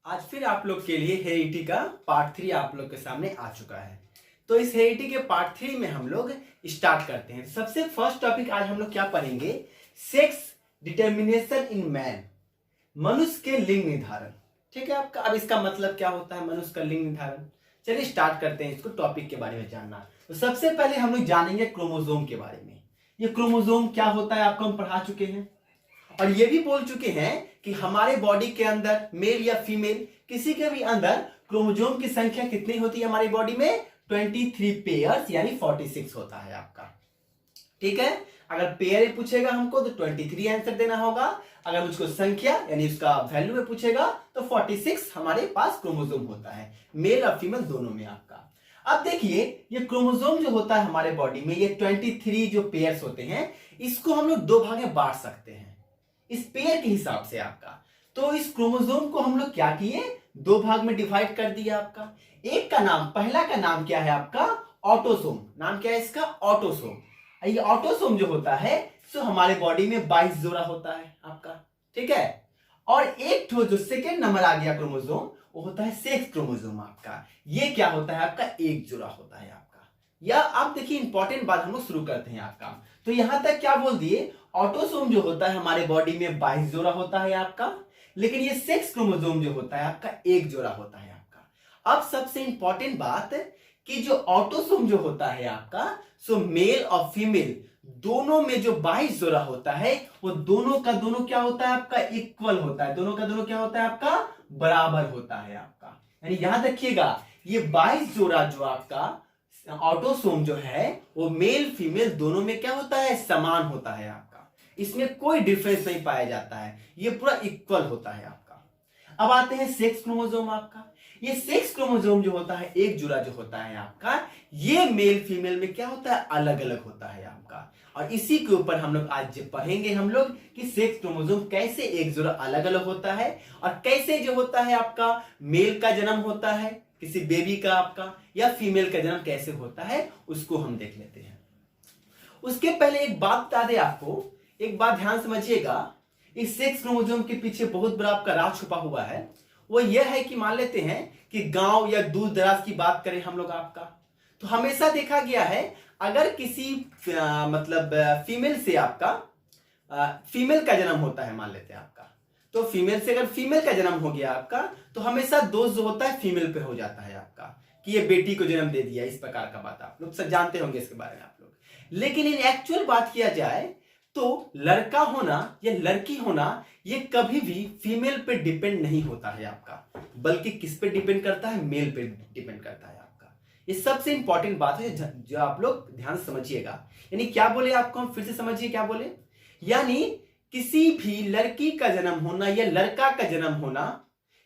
आज फिर आप लोग के लिए हेरिडिटी का पार्ट 3 आप लोग के सामने आ चुका है। तो इस हेरिडिटी के पार्ट 3 में हम लोग स्टार्ट करते हैं। सबसे फर्स्ट टॉपिक आज हम लोग क्या पढ़ेंगे? सेक्स डिटर्मिनेशन इन मैन, मनुष्य के लिंग निर्धारण। ठीक है आपका। अब इसका मतलब क्या होता है मनुष्य का लिंग निर्धारण? चलिए स्टार्ट करते हैं इसको, टॉपिक के बारे में जानना। तो सबसे पहले हम लोग जानेंगे क्रोमोसोम के बारे में। ये क्रोमोसोम क्या होता है आपको हम पढ़ा चुके हैं, और ये भी बोल चुके हैं कि हमारे बॉडी के अंदर मेल या फीमेल किसी के भी अंदर क्रोमोसोम की संख्या कितनी होती है हमारी बॉडी में? 23 पेयर्स यानी 46 होता है आपका। ठीक है। अगर पेयर पूछेगा हमको तो 23 आंसर देना होगा। अगर मुझको संख्या यानी उसका वैल्यू में पूछेगा तो 46 हमारे पास क्रोमोसोम होता है, मेल और फीमेल दोनों में आपका। अब देखिए ये क्रोमोसोम जो होता है हमारे बॉडी में, ये 23 जो पेयर्स होते हैं, इसको हम लोग दो भाग में बांट सकते हैं इस पेयर के हिसाब से आपका। तो इस क्रोमोसोम को हम लोग क्या किए, दो भाग में डिवाइड कर दिया आपका। एक का नाम, पहला का नाम क्या है आपका? ऑटोसोम। नाम क्या है इसका? ऑटोसोम। ये ऑटोसोम जो होता है सो हमारे बॉडी में 22 जोड़ा होता है आपका। ठीक है। और एक जो सेकेंड नंबर आ गया क्रोमोसोम, वो होता है सेक्स क्रोमोसोम आपका। ये क्या होता है आपका? एक जोड़ा होता है आपका। या आप देखिए इंपॉर्टेंट बात हम लोग शुरू करते हैं आपका। तो यहां तक क्या बोल दिए, ऑटोसोम जो होता है हमारे बॉडी में 22 जोड़ा होता है आपका, लेकिन ये सेक्स क्रोमोसोम जो होता है आपका एक जोड़ा होता है आपका। अब सबसे इंपॉर्टेंट बात कि जो ऑटोसोम जो होता है आपका, सो मेल और फीमेल दोनों में जो 22 जोड़ा होता है वो दोनों का दोनों क्या होता है आपका? इक्वल होता है। दोनों का दोनों क्या होता है आपका? बराबर होता है आपका। यानी यहां देखिएगा ये 22 जोड़ा जो आपका ऑटोसोम जो है वो मेल फीमेल दोनों में क्या होता है? समान होता है आपका। इसमें कोई डिफरेंस नहीं पाया जाता है, ये पूरा इक्वल होता है आपका। अब आते हैं सेक्स क्रोमोसोम आपका। ये सेक्स क्रोमोसोम जो होता है एक जोड़ा जो होता है आपका, ये मेल फीमेल में क्या होता है? अलग अलग होता है आपका। और इसी के ऊपर हम लोग आज पढ़ेंगे हम लोग कि सेक्स क्रोमोसोम कैसे एक जोड़ा अलग अलग होता है, और कैसे जो होता है आपका मेल का जन्म होता है किसी बेबी का आपका, या फीमेल का जन्म कैसे होता है उसको हम देख लेते हैं। उसके पहले एक बात बता दे आपको, एक बात ध्यान समझिएगा। इस सेक्स क्रोमोसोम के पीछे बहुत बड़ा आपका राज छुपा हुआ है। वो यह है कि मान लेते हैं कि गांव या दूर दराज की बात करें हम लोग आपका, तो हमेशा देखा गया है अगर किसी मतलब फीमेल से आपका फीमेल का जन्म होता है, मान लेते हैं आपका, तो फीमेल से अगर फीमेल का जन्म हो गया आपका, तो हमेशा दोष जो होता है फीमेल पे हो जाता है आपका, कि ये बेटी को जन्म दे दिया, इस प्रकार का बात आप लोग सब जानते होंगे इसके बारे में आप लोग। लेकिन इन एक्चुअल बात किया जाए तो लड़का होना या लड़की होना ये कभी भी फीमेल पे डिपेंड नहीं होता है आपका, बल्कि किस पे डिपेंड करता है? मेल पे डिपेंड करता है आपका। ये सबसे इंपॉर्टेंट बात है जो आप लोग ध्यान समझिएगा। यानी क्या बोले आपको, हम फिर से समझिए क्या बोले। यानी किसी भी लड़की का जन्म होना या लड़का का जन्म होना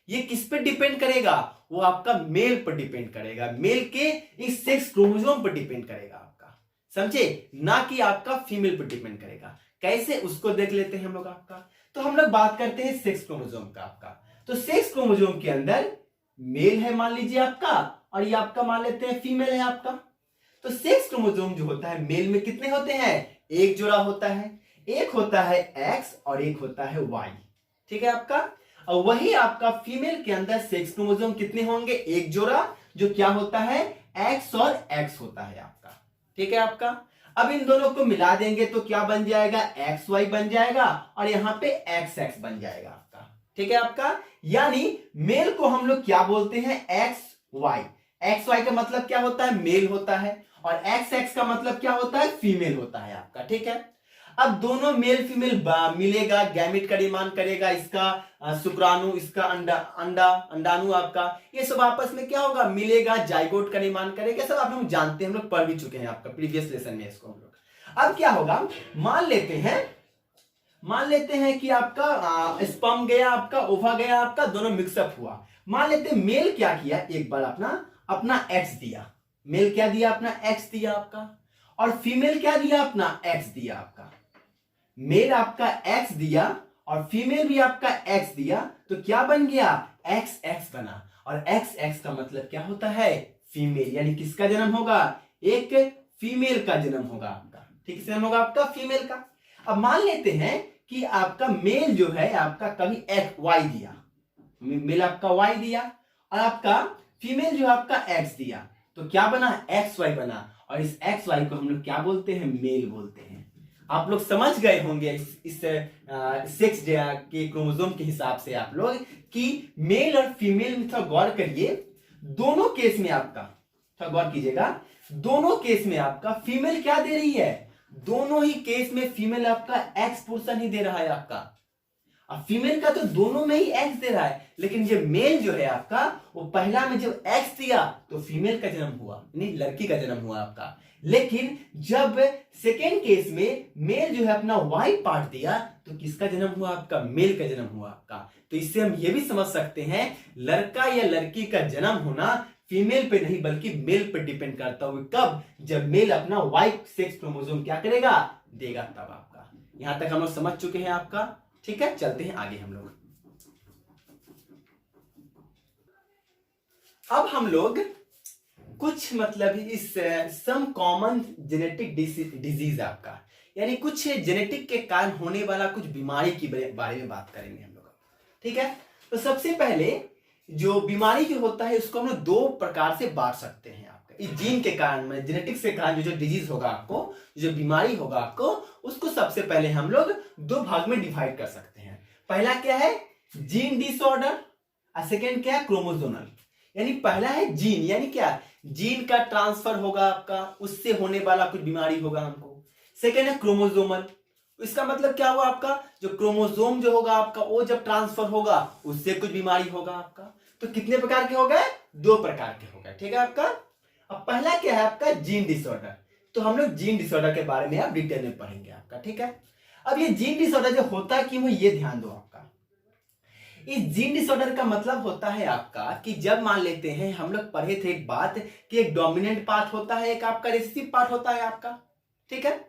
ये किस पे डिपेंड करेगा? वो आपका मेल पर डिपेंड करेगा, मेल के इस सेक्स क्रोमोसोम पर डिपेंड करेगा आपका, समझे? ना कि आपका फीमेल पर डिपेंड करेगा। कैसे, उसको देख लेते हैं हम लोग आपका। तो हम लोग बात करते हैं सेक्स क्रोमोसोम का आपका। तो सेक्स क्रोमोसोम के अंदर मेल है मान लीजिए आपका, और ये आपका मान लेते हैं फीमेल है आपका। तो सेक्स क्रोमोसोम जो होता है मेल में कितने होते हैं? एक जोड़ा होता है। एक होता है एक्स और एक होता है वाई। ठीक है आपका। और वही आपका फीमेल के अंदर सेक्स क्रोमोसोम कितने होंगे? एक जोड़ा, जो क्या होता है? एक्स और एक्स होता है आपका। ठीक है आपका। अब इन दोनों को मिला देंगे तो क्या बन जाएगा? एक्स वाई बन जाएगा, और यहां पे एक्स एक्स बन जाएगा आपका। ठीक है आपका। यानी मेल को हम लोग क्या बोलते हैं? X Y. एक्स वाई का मतलब क्या होता है? मेल होता है। और एक्स एक्स का मतलब क्या होता है? फीमेल होता है आपका। ठीक है। अब दोनों मेल फीमेल मिलेगा, गैमेट का निर्माण करेगा, इसका शुक्राणु, इसका अंडाणु आपका, ये सब आपस में क्या होगा? मिलेगा, जाइगोट का निर्माण करेगा। सब आप लोग जानते हैं, हम लोग पढ़ भी चुके हैं आपका प्रीवियस लेसन में इसको हम लोग। अब क्या होगा, मान लेते हैं कि आपका स्पर्म गया, आपका ओवा गया, आपका दोनों मिक्सअप हुआ। मान लेते हैं मेल क्या किया, एक बार अपना एक्स दिया। मेल क्या दिया? अपना एक्स दिया आपका। और फीमेल क्या दिया? अपना एक्स दिया आपका। मेल आपका एक्स दिया और फीमेल भी आपका एक्स दिया, तो क्या बन गया? एक्स एक्स बना। और एक्स एक्स का मतलब क्या होता है? फीमेल। यानी किसका जन्म होगा? एक फीमेल का जन्म होगा आपका। ठीक है, जन्म होगा आपका फीमेल का। अब मान लेते हैं कि आपका मेल जो है आपका कभी एक्स वाई दिया, मेल आपका Y दिया और आपका फीमेल जो आपका X दिया, तो क्या बना, XY बना। और इस XY को हम लोग क्या बोलते हैं, मेल बोलते हैं। आप लोग समझ गए होंगे इस सेक्स के क्रोमोसोम के हिसाब से आप लोग कि मेल और फीमेल में थोड़ा गौर करिए। दोनों केस में आपका, थोड़ा गौर कीजिएगा, दोनों केस में आपका फीमेल क्या दे रही है, दोनों ही केस में फीमेल आपका एक्स पोर्शन ही दे रहा है आपका। अब फीमेल का तो दोनों में ही एक्स दे रहा है, लेकिन जब मेल जो है आपका वो पहला में जब एक्स दिया तो फीमेल का जन्म हुआ, यानी लड़की का जन्म हुआ आपका। लेकिन जब सेकेंड केस में मेल जो है अपना वाई पार्ट दिया तो किसका जन्म हुआ आपका, मेल का जन्म हुआ आपका। तो इससे हम ये भी समझ सकते हैं लड़का या लड़की का जन्म होना फीमेल पे नहीं बल्कि मेल पे डिपेंड करता हुआ, कब, जब मेल अपना वाई सेक्स क्रोमोसोम क्या करेगा, देगा तब आपका। यहां तक हम लोग समझ चुके हैं आपका, ठीक है। चलते हैं आगे हम लोग। अब हम लोग कुछ मतलब इस सम कॉमन जेनेटिक डिजीज आपका, यानी कुछ जेनेटिक के कारण होने वाला कुछ बीमारी के बारे में बात करेंगे हम लोग, ठीक है। तो सबसे पहले जो बीमारी जो होता है उसको हम लोग दो प्रकार से बांट सकते हैं आपका। इस जीन के कारण में, जेनेटिक्स के कारण जो डिजीज होगा आपको, जो बीमारी होगा आपको, उसको सबसे पहले हम लोग दो भाग में डिवाइड कर सकते हैं। पहला क्या है, जीन डिसऑर्डर, और सेकेंड क्या है, क्रोमोसोमल। यानी पहला है जीन, यानी क्या, जीन का ट्रांसफर होगा आपका, उससे होने वाला कुछ बीमारी होगा हमको। सेकेंड है क्रोमोसोमल, इसका मतलब क्या हुआ आपका, जो क्रोमोसोम जो होगा आपका वो जब ट्रांसफर होगा उससे कुछ बीमारी होगा आपका। तो कितने प्रकार के हो गए, दो प्रकार के हो गए, ठीक है आपका। अब पहला क्या है आपका, जीन डिसऑर्डर। तो हम लोग जीन डिसऑर्डर के बारे में आप डिटेल में पढ़ेंगे आपका, ठीक है। अब ये जीन डिसऑर्डर जो होता है क्यों, ये ध्यान दो आपका। इस जीन डिसऑर्डर का मतलब होता है आपका कि जब मान लेते हैं, हम लोग पढ़े थे एक बात कि एक डोमिनेंट पार्ट होता है, एक आपका रिसेसिव पार्ट होता है आपका, ठीक है।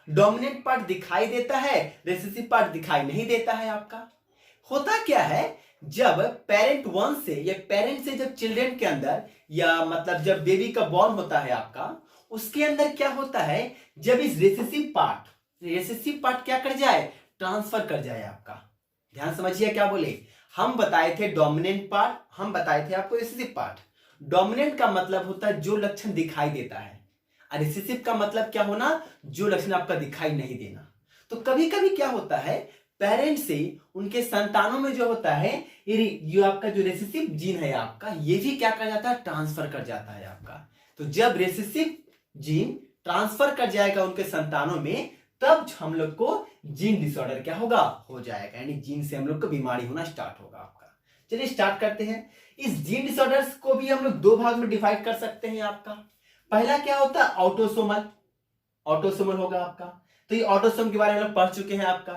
डोमिनेंट पार्ट दिखाई देता है, रिसेसिव पार्ट दिखाई नहीं देता है आपका। होता क्या है, जब पेरेंट वन से या पेरेंट से जब चिल्ड्रन के अंदर, या मतलब जब बेबी का बॉर्न होता है आपका, उसके अंदर क्या होता है, जब इस रिसेसिव पार्ट क्या कर जाए, ट्रांसफर कर जाए आपका। ध्यान समझिए क्या बोले, हम बताए थे डोमिनेंट पार्ट, हम बताए थे आपको रिसेसिव पार्ट। डोमिनेंट का मतलब होता है जो लक्षण दिखाई देता है, और रिसेसिव का मतलब क्या होना, जो लक्षण आपका दिखाई नहीं देना। तो कभी कभी क्या होता है, पेरेंट से उनके संतानों में जो होता है, ये आपका जो रिसेसिव जीन है आपका, ये भी क्या कर जाता है, ट्रांसफर कर जाता है आपका। तो जब रिसेसिव जीन ट्रांसफर कर जाएगा उनके संतानों में, तब हम लोग को जीन डिसऑर्डर क्या होगा, हो जाएगा, यानी जीन से हम लोग को बीमारी होना स्टार्ट होगा आपका। चलिए स्टार्ट करते हैं। इस जीन डिसऑर्डर्स को भी हम लोग दो भाग में डिवाइड कर सकते हैं आपका। पहला क्या होता है, ऑटोसोमल होगा आपका। तो ये ऑटोसोम के बारे में हम लोग पढ़ चुके हैं आपका।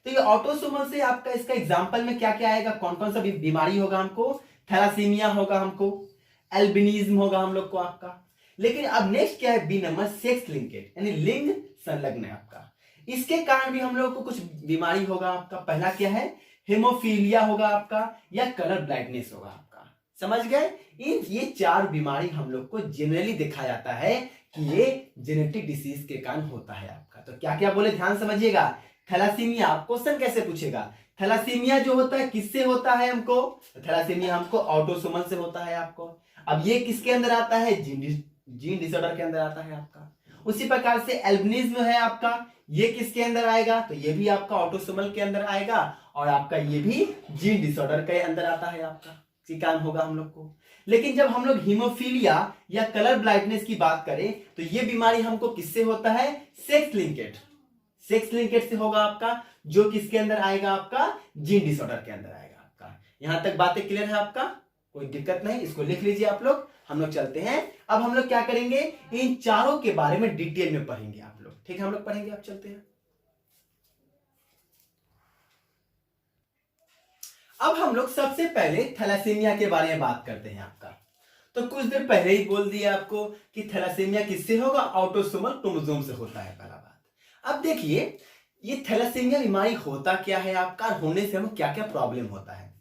तो ये ऑटोसोमल से आपका, इसका एग्जांपल में क्या क्या आएगा, कौन कौन सा बीमारी होगा हमको, थैलासीमिया होगा हमको, एल्बिनिज्म होगा हम लोग को आपका। लेकिन अब नेक्स्ट क्या है, बी नंबर, सेक्स लिंकेज, यानी लिंग संलग्न है आपका। इसके कारण भी हम लोग को कुछ बीमारी होगा आपका। पहला क्या है, हेमोफीलिया होगा आपका, या कलर ब्लाइंडनेस होगा आपका। समझ गए, ये चार बीमारी हम लोग को जनरली देखा जाता है कि ये जेनेटिक डिसीज के कारण होता है आपका। तो क्या क्या बोले, ध्यान समझिएगा। थैलासीमिया, आप क्वेश्चन कैसे पूछेगा, थैलासीमिया जो होता है किससे होता है हमको, थैलासीमिया हमको ऑटोसोमल से होता है आपको। अब ये किसके अंदर आता है, जीन डिसऑर्डर के अंदर आता है आपका। उसी प्रकार से एल्बिनिज्म है आपका, ये किसके अंदर आएगा, तो ये भी आपका ऑटोसोमल के अंदर आएगा, और आपका ये भी जीन डिसऑर्डर के अंदर आता है आपका, इसी कारण होगा हम लोग को। लेकिन जब हम लोग हीमोफीलिया या कलर ब्लाइंडनेस की बात करें, तो ये बीमारी हमको किससे होता है, सेक्स लिंकेज से होगा आपका, जो किसके अंदर आएगा आपका, जीन डिसऑर्डर के अंदर आएगा आपका। यहां तक बातें क्लियर है आपका, कोई दिक्कत नहीं, इसको लिख लीजिए आप लोग। हम लोग चलते हैं, अब हम लोग क्या करेंगे, इन चारों के बारे में डिटेल में पढ़ेंगे आप लोग, ठीक है, हम लोग पढ़ेंगे। अब चलते हैं, अब हम लोग सबसे पहले थैलासीमिया के बारे में बात करते हैं आपका। तो कुछ देर पहले ही बोल दिया आपको कि थैलासीमिया किससे होगा, ऑटोसोमल क्रोमोसोम से होता है, पहला बात। अब देखिए ये थैलासीमिया बीमारी होता क्या है आपका, होने से हमें क्या क्या प्रॉब्लम होता है।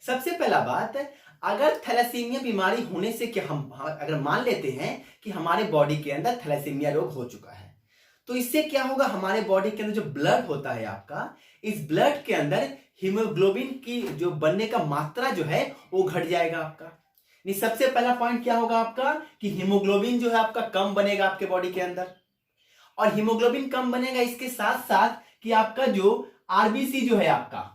सबसे पहला बात, अगर थैलासीमिया बीमारी होने से क्या हम अगर मान लेते हैं कि हमारे बॉडी के अंदर थैलासीमिया रोग हो चुका है, तो इससे क्या होगा, हमारे बॉडी के अंदर जो ब्लड होता है आपका, इस ब्लड के अंदर हीमोग्लोबिन की जो बनने का मात्रा जो है वो घट जाएगा आपका। नहीं, सबसे पहला पॉइंट क्या होगा आपका कि हीमोग्लोबिन जो है आपका कम बनेगा आपके बॉडी के अंदर, और हीमोग्लोबिन कम बनेगा इसके साथ साथ कि आपका जो आरबीसी जो है आपका,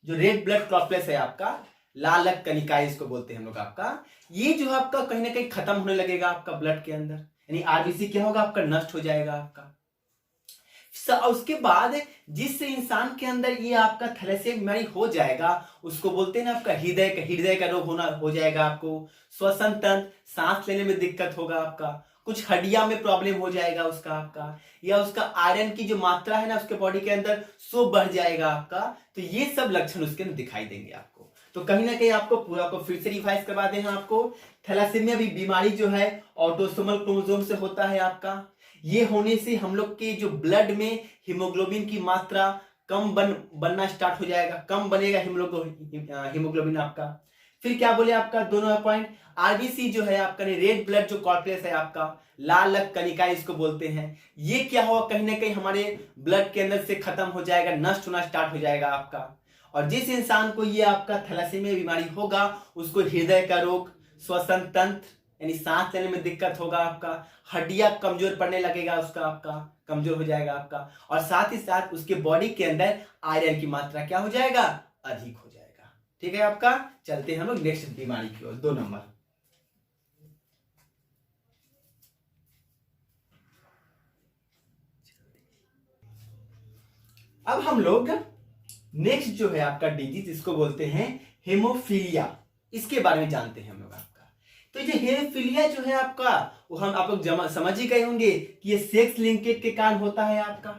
जो रेड ब्लड कॉर्पलेक्स है आपका, लाल रक्त कणिकाएं इसको बोलते हैं हम लोग आपका, ये जो आपका कहीं ना कहीं खत्म होने लगेगा आपका ब्लड के अंदर, यानी आरबीसी क्या होगा आपका, नष्ट हो जाएगा आपका। उसके बाद जिस इंसान के अंदर ये आपका थैलेसीमिया बीमारी हो जाएगा उसको बोलते हैं ना आपका हृदय का रोग होना हो जाएगा आपको, श्वसन तंत्र, सांस लेने में दिक्कत होगा आपका, कुछ हड्डियां में प्रॉब्लम हो जाएगा उसका आपका, या उसका आयरन की जो मात्रा है ना उसके बॉडी के अंदर सो बढ़ जाएगा आपका। तो ये सब लक्षण उसके अंदर दिखाई देंगे आपको। तो कहीं ना कहीं आपको पूरा को फिर से रिवाइज करवा दें आपको, थैलेसीमिया भी बीमारी जो है ऑटोसोमल क्रोमोसोम से होता है आपका। ये होने से हम लोग के जो ब्लड में हीमोग्लोबिन की मात्रा कम बनना स्टार्ट हो जाएगा, कम बनेगा हीमोग्लोबिन आपका। फिर क्या बोले आपका दोनों पॉइंट, आरबीसी जो है आपका, रेड ब्लड जो कॉर्पलेक्स है आपका, लाल रक्त कणिकाएं इसको बोलते हैं, ये क्या होगा कहीं ना कहीं हमारे ब्लड के अंदर से खत्म हो जाएगा, नष्ट होना स्टार्ट हो जाएगा आपका। और जिस इंसान को ये आपका थैलेसीमिया बीमारी होगा उसको हृदय का रोग, श्वसन तंत्र यानी सांस लेने में दिक्कत होगा आपका, हड्डियां कमजोर पड़ने लगेगा उसका आपका, कमजोर हो जाएगा आपका, और साथ ही साथ उसके बॉडी के अंदर आयरन की मात्रा क्या हो जाएगा, अधिक हो जाएगा। ठीक है आपका, चलते हैं हम लोग नेक्स्ट बीमारी की ओर, 2 नंबर। अब हम लोग नेक्स्ट जो है आपका डिजीज, इसको बोलते हैं हेमोफीलिया, इसके बारे में जानते हैं हम लोग आपका। तो ये हेमोफीलिया जो है आपका, वो हम आप लोग समझ ही गए होंगे कि ये सेक्स लिंकेज के कारण होता है आपका।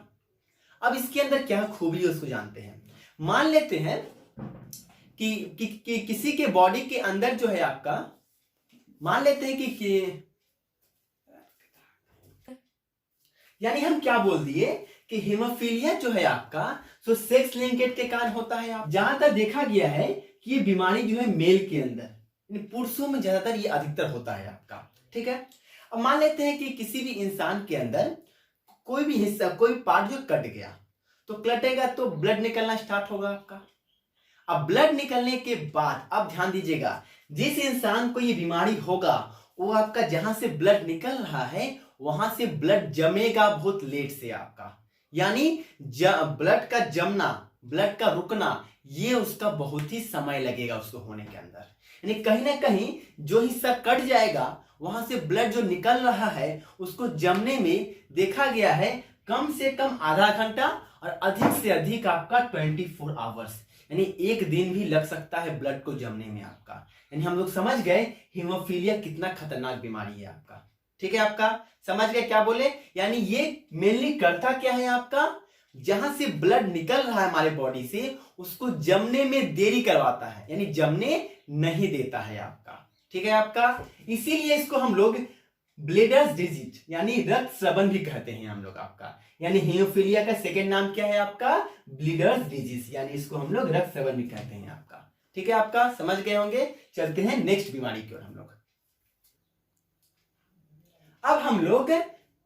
अब इसके अंदर क्या खूबी है उसको जानते हैं। मान लेते हैं कि किसी के बॉडी के अंदर जो है आपका, मान लेते हैं कि यानी हम क्या बोल दिए कि हेमोफीलिया जो है आपका तो सेक्स लिंकेज के कारण होता है। आप जहां तक देखा गया है कि ये बीमारी जो है मेल के अंदर, पुरुषों में ज्यादातर ये अधिकतर होता है आपका। ठीक है, अब मान लेते हैं कि किसी भी इंसान के अंदर कोई भी हिस्सा, कोई पार्ट जो कट गया, तो कटेगा तो ब्लड निकलना स्टार्ट होगा आपका। अब ब्लड निकलने के बाद अब ध्यान दीजिएगा, जिस इंसान को ये बीमारी होगा वो आपका जहां से ब्लड निकल रहा है वहां से ब्लड जमेगा बहुत लेट से आपका, यानी ब्लड का जमना, ब्लड का रुकना, ये उसका बहुत ही समय लगेगा उसको होने के अंदर। यानी कहीं ना कहीं जो हिस्सा कट जाएगा वहां से ब्लड जो निकल रहा है उसको जमने में देखा गया है कम से कम आधा घंटा और अधिक से अधिक आपका 24 आवर्स, यानी 1 दिन भी लग सकता है ब्लड को जमने में आपका। यानी हम लोग समझ गए हीमोफीलिया कितना खतरनाक बीमारी है आपका। ठीक है आपका, समझ गए क्या बोले, यानी ये मेनली करता क्या है आपका, जहां से ब्लड निकल रहा है हमारे बॉडी से उसको जमने में देरी करवाता है, यानी जमने नहीं देता है आपका। ठीक है आपका, इसीलिए इसको हम लोग ब्लीडर्स डिजीज यानी रक्त स्रवन भी कहते हैं हम लोग आपका। यानी हीमोफीलिया का सेकेंड नाम क्या है आपका, ब्लीडर्स डिजीज, यानी इसको हम लोग रक्त स्रवन भी कहते हैं आपका। ठीक है आपका, समझ गए होंगे। चलते हैं नेक्स्ट बीमारी की ओर हम लोग। अब हम लोग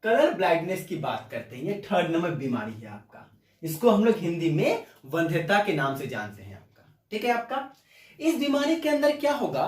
कलर ब्लाइंडनेस की बात करते हैं। ये 3rd नंबर बीमारी है आपका, इसको हम लोग हिंदी में वंध्यता के नाम से जानते हैं आपका। ठीक है आपका, इस बीमारी के अंदर क्या होगा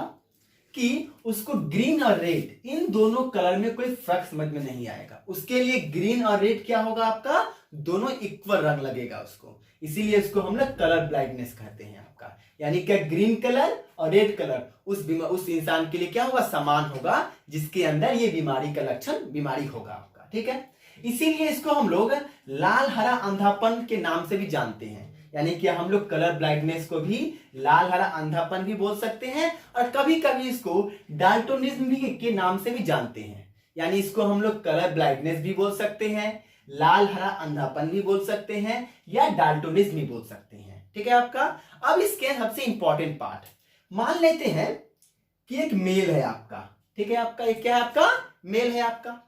कि उसको ग्रीन और रेड इन दोनों कलर में कोई फर्क समझ में नहीं आएगा। उसके लिए ग्रीन और रेड क्या होगा आपका, दोनों इक्वल रंग लगेगा उसको, इसीलिए इसको हम लोग कलर ब्लाइंडनेस कहते हैं आपका। यानी क्या ग्रीन कलर और रेड कलर उस इंसान के लिए क्या होगा, समान होगा, जिसके अंदर ये बीमारी का लक्षण बीमारी होगा आपका। ठीक है, इसीलिए इसको हम लोग लाल हरा अंधापन के नाम से भी जानते हैं। यानी कि हम लोग कलर ब्लाइंडनेस को भी लाल हरा अंधापन भी बोल सकते हैं और कभी कभी इसको डाल्टोनिज्म भी के नाम से भी जानते हैं। यानी इसको हम लोग कलर ब्लाइंडनेस भी बोल सकते हैं, लाल हरा अंधापन भी बोल सकते हैं, या डाल्टोनिज्म भी बोल सकते हैं। ठीक है आपका, अब इसके सबसे इंपॉर्टेंट पार्ट, मान लेते हैं कि एक मेल है आपका। ठीक है आपका, एक क्या है आपका, मेल है आपका।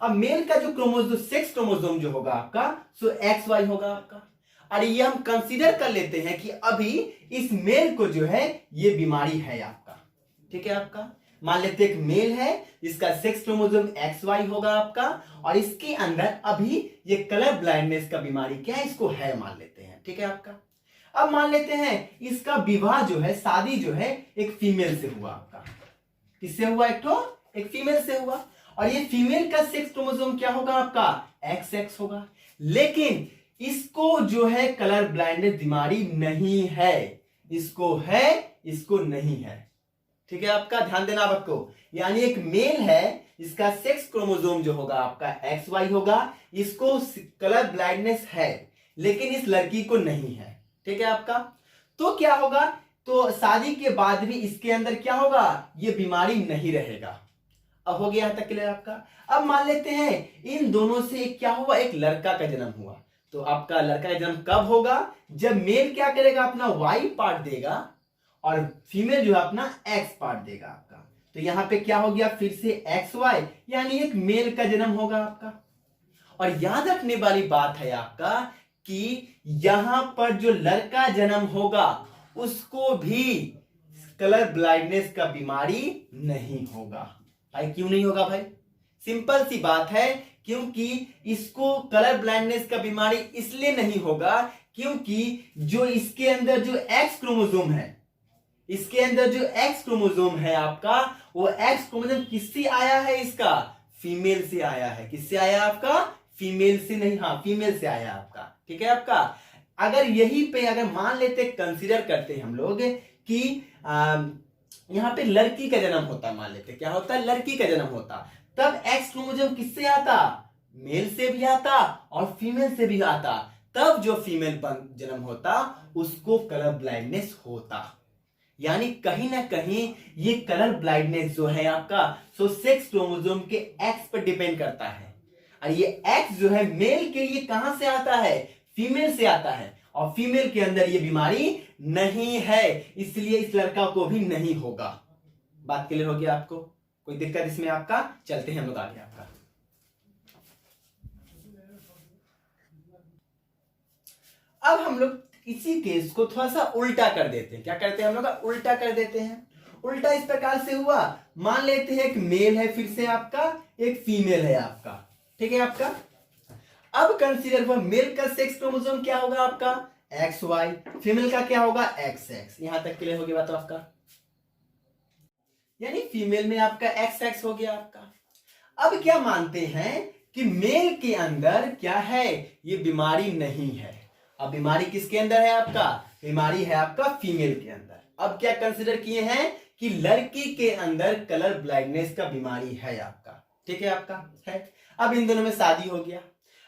अब मेल का जो क्रोमोसोम, सेक्स क्रोमोसोम जो होगा आपका सो XY होगा आपका। और ये हम कंसीडर कर लेते हैं कि अभी इस मेल को जो है ये बीमारी है आपका। ठीक है आपका, मान लेते एक मेल है, इसका सेक्स क्रोमोसोम XY होगा आपका, और इसके अंदर अभी ये कलर ब्लाइंडनेस का बीमारी क्या है, इसको है मान लेते हैं, ठीक है आपका। अब मान लेते हैं इसका विवाह जो है, शादी जो है एक फीमेल से हुआ आपका। किससे हुआ? एक फीमेल से हुआ, और ये फीमेल का सेक्स क्रोमोसोम क्या होगा आपका? XX होगा। लेकिन इसको जो है कलर ब्लाइंडनेस बीमारी नहीं है, इसको है, इसको नहीं है, ठीक है आपका। ध्यान देना आपको, यानी एक मेल है, इसका सेक्स क्रोमोसोम जो होगा आपका XY होगा, इसको कलर ब्लाइंडनेस है, लेकिन इस लड़की को नहीं है, ठीक है आपका। तो क्या होगा? तो शादी के बाद भी इसके अंदर क्या होगा? ये बीमारी नहीं रहेगा। अब हो गया तक क्लियर आपका। अब मान लेते हैं इन दोनों से क्या हुआ? एक लड़का का जन्म हुआ। तो आपका लड़का का जन्म कब होगा? जब मेल क्या करेगा? अपना Y पार्ट देगा, और फीमेल जो है अपना X पार्ट देगा आपका। तो यहां पे क्या हो गया? फिर से XY, यानी एक मेल का जन्म होगा आपका। और याद रखने वाली बात है आपका कि यहां पर जो लड़का जन्म होगा उसको भी कलर ब्लाइंडनेस का बीमारी नहीं होगा। भाई क्यों नहीं होगा भाई? सिंपल सी बात है, क्योंकि इसको कलर ब्लाइंडनेस का बीमारी इसलिए नहीं होगा क्योंकि जो इसके अंदर जो X क्रोमोसोम है, इसके अंदर जो X क्रोमोसोम है आपका, वो X क्रोमोसोम किससे आया है? इसका फीमेल से आया है। किससे आया आपका? फीमेल से नहीं, हाँ फीमेल से आया आपका, ठीक है आपका। अगर यही पे अगर मान लेते, कंसीडर करते हैं हम लोग कि यहां पे लड़की का जन्म होता, मान लेते क्या होता? लड़की का जन्म होता, तब X क्रोमोसोम किससे आता? मेल से भी आता और फीमेल से भी आता। तब जो फीमेल जन्म होता उसको कलर ब्लाइंडनेस होता। यानी कहीं ना कहीं ये कलर ब्लाइंडनेस जो है आपका, सो सेक्स क्रोमोसोम के X पर डिपेंड करता है। और ये X जो है मेल के लिए कहां से आता है? फीमेल से आता है, और फीमेल के अंदर ये बीमारी नहीं है, इसलिए इस लड़का को भी नहीं होगा। बात क्लियर हो गया आपको? कोई दिक्कत इसमें आपका? चलते हैं हम लोग आगे आपका। अब हम लोग इसी केस को थोड़ा सा उल्टा कर देते हैं। क्या करते हैं हम लोग? उल्टा कर देते हैं। उल्टा इस प्रकार से हुआ, मान लेते हैं एक मेल है, फिर से आपका एक फीमेल है आपका, ठीक है आपका। अब कंसीडर हुआ मेल का सेक्स क्रोमोसोम क्या होगा आपका? XY, फीमेल का क्या होगा? XX। यहां तक क्लियर हो गया बात आपका? यानी फीमेल में आपका XX हो गया आपका। अब क्या मानते हैं कि मेल के अंदर क्या है? ये बीमारी नहीं है। अब बीमारी किसके अंदर है आपका? बीमारी है आपका फीमेल के अंदर। अब क्या कंसीडर किए हैं कि लड़की के अंदर कलर ब्लाइंडनेस का बीमारी है आपका, ठीक है आपका है। अब इन दोनों में शादी हो गया,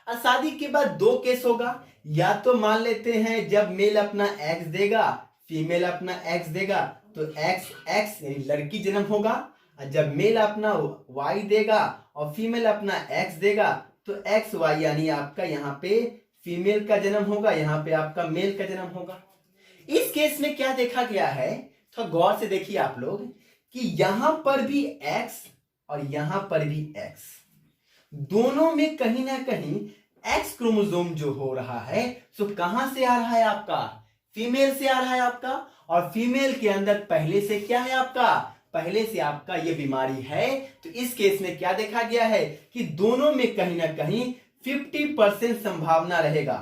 और शादी के बाद दो केस होगा। या तो मान लेते हैं जब मेल अपना X देगा, फीमेल अपना X देगा, तो XX यानी लड़की जन्म होगा। और जब मेल अपना Y देगा और फीमेल अपना X देगा, तो XY यानी आपका यहाँ पे फीमेल का जन्म होगा, यहाँ पे आपका मेल का जन्म होगा। इस केस में क्या देखा गया है, थोड़ा गौर से देखिए आप लोग, कि यहां पर भी X और यहां पर भी X, दोनों में कहीं ना कहीं X क्रोमोसोम जो हो रहा है, सो कहां से आ रहा है आपका? फीमेल से आ रहा है आपका। और फीमेल के अंदर पहले से क्या है आपका? पहले से आपका ये बीमारी है। तो इस केस में क्या देखा गया है कि दोनों में कहीं ना कहीं 50% संभावना रहेगा।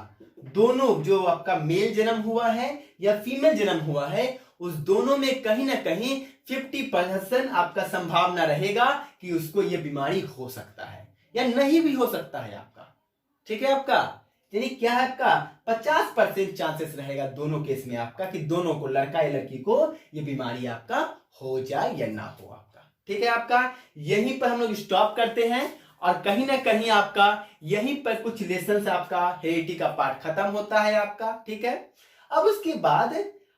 दोनों जो आपका मेल जन्म हुआ है या फीमेल जन्म हुआ है, उस दोनों में कहीं ना कहीं 50% आपका संभावना रहेगा कि उसको यह बीमारी हो सकता है या नहीं भी हो सकता है आपका, ठीक है आपका। यानी क्या है आपका? 50% चांसेस रहेगा दोनों केस में आपका कि दोनों को, लड़का या लड़की को, यह बीमारी आपका हो जाए या ना हो आपका, ठीक है आपका। यहीं पर हम लोग स्टॉप करते हैं, और कहीं ना कहीं आपका यहीं पर कुछ लेसन आपका हेरिडिटी का पार्ट खत्म होता है आपका, ठीक है। अब उसके बाद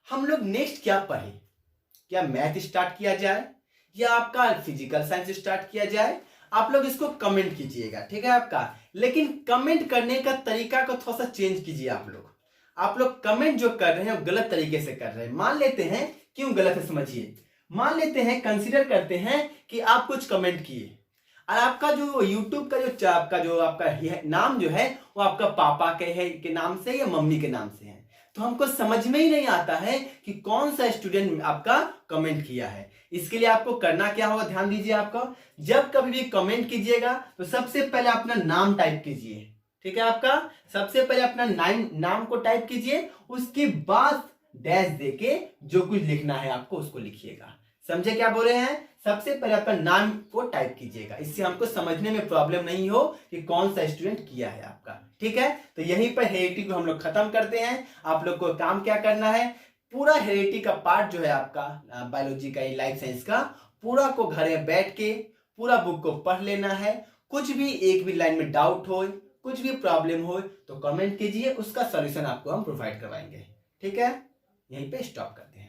हम लोग नेक्स्ट क्या पढ़े? क्या मैथ स्टार्ट किया जाए या आपका फिजिकल साइंस स्टार्ट किया जाए? आप लोग इसको कमेंट कीजिएगा, ठीक है आपका। लेकिन कमेंट करने का तरीका को थोड़ा सा चेंज कीजिए आप लोग। आप लोग कमेंट जो कर रहे हैं वो गलत तरीके से कर रहे हैं। मान लेते हैं, क्यों गलत है समझिए। मान लेते हैं, कंसीडर करते हैं कि आप कुछ कमेंट किए और आपका जो यूट्यूब का जो आपका नाम जो है वो आपका पापा के नाम से या मम्मी के नाम से है। तो हमको समझ में ही नहीं आता है कि कौन सा स्टूडेंट आपका कमेंट किया है। इसके लिए आपको करना क्या होगा, ध्यान दीजिए। आपको जब कभी भी कमेंट कीजिएगा तो सबसे पहले अपना नाम टाइप कीजिए, ठीक है। आपका सबसे पहले अपना नाम को टाइप कीजिए, उसके बाद डैश देके जो कुछ लिखना है आपको उसको लिखिएगा। समझे क्या बोल रहे हैं? सबसे पहले अपना नाम को टाइप कीजिएगा, इससे हमको समझने में प्रॉब्लम नहीं हो कि कौन सा स्टूडेंट किया है आपका, ठीक है। तो यहीं पर हेरिटी को हम लोग खत्म करते हैं। आप लोग को काम क्या करना है, पूरा हेरिटी का पार्ट जो है आपका बायोलॉजी का, लाइफ साइंस का, पूरा को घर में बैठ के पूरा बुक को पढ़ लेना है। कुछ भी एक भी लाइन में डाउट हो, कुछ भी प्रॉब्लम हो तो कमेंट कीजिए, उसका सॉल्यूशन आपको हम प्रोवाइड करवाएंगे, ठीक है। यहीं पे स्टॉप करते हैं।